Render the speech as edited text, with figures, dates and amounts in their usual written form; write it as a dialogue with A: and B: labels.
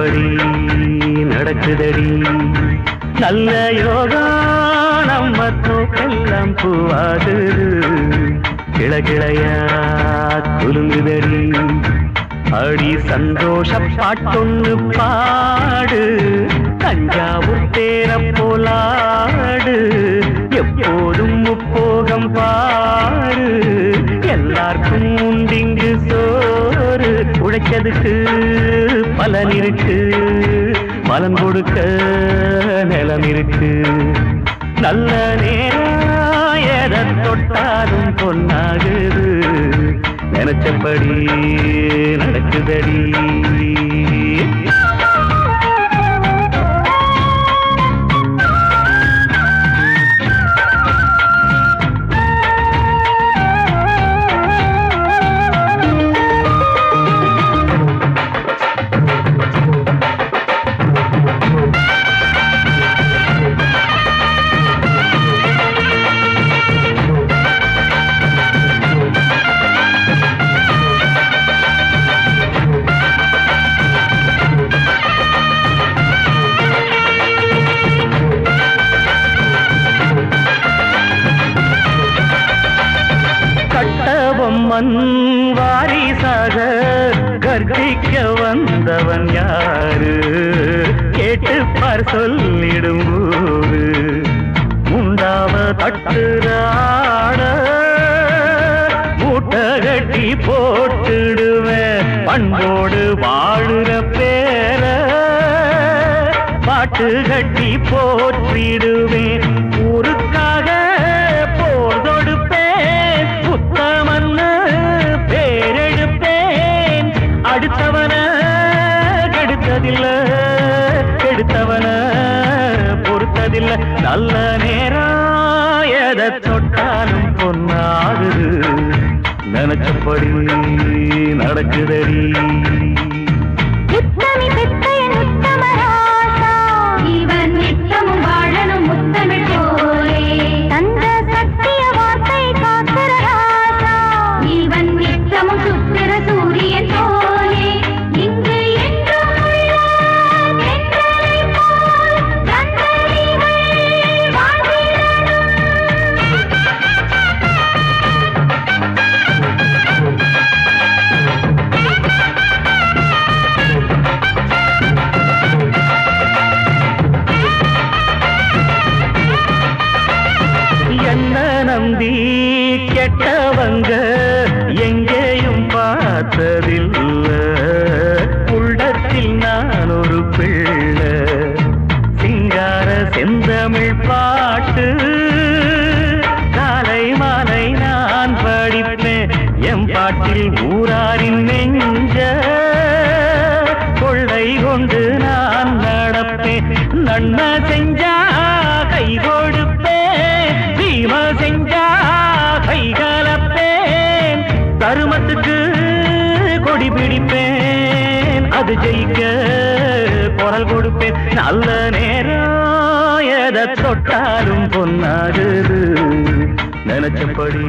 A: நினைச்சபடி நடக்குதடி நல்ல யோகா நம்ம தோக்கெல்லாம் பூவாது கிளகிளையா குலுங்குதடி அடி சந்தோஷ பாட்டொன்னு பாடு தஞ்சாவூர் தேர போலாடு எப்போதும் முப்போகம் பாடு எல்லாருக்கும் உண்டிங்கு சோறு உழைச்சதுக்கு பலன் இருக்கு பலன் கொடுக்க நிலம் இருக்கு நல்ல நேரம் எதை தொட்டாலும் பொன்னாகுது நினைச்சபடி நடக்குதடி மண் வாரிசாக கர்ஜிக்க வந்தவன் யாரு கேட்டுப்பார் சொல்லிடும் போது உண்டாவ தட்டுராட மூட்டை கட்டி போட்டுடுவேன் பண்போடு வாழுற பேர பாட்டு கட்டி போற்றிடுவேன் ஊருக்காக போர் தொடுப்பேன் புத்தமன்னு பேரெடுப்பேன் அடுத்தவன கெடுத்ததில்ல கெடுத்தவன பொறுத்ததில்ல நல்ல நேரம் எதை தொட்டாலும் பொன்னாகுது நினைச்சபடி நடக்குதடி நம்பி கெட்டவங்க எங்கேயும் பார்த்ததில்ல உள்ளத்தில் நான் ஒரு பிள்ளை சிங்கார செந்தமிழ் பாட்டு காலை மாலை நான் படிப்பேன் எம் பாட்டில் ஊராரின் நெஞ்ச கொள்ளை கொண்டு நான் நடப்பேன் நன்மை செஞ்சா கை கொடுப்பேன் தீமை செஞ்சா கை கலப்பேன் தருமத்துக்கு கொடி பிடிப்பேன் அது ஜெயிக்க குரல் கொடுப்பேன் நல்ல நேரம் எதை தொட்டாலும் பொன்னாகுது நினைச்சபடி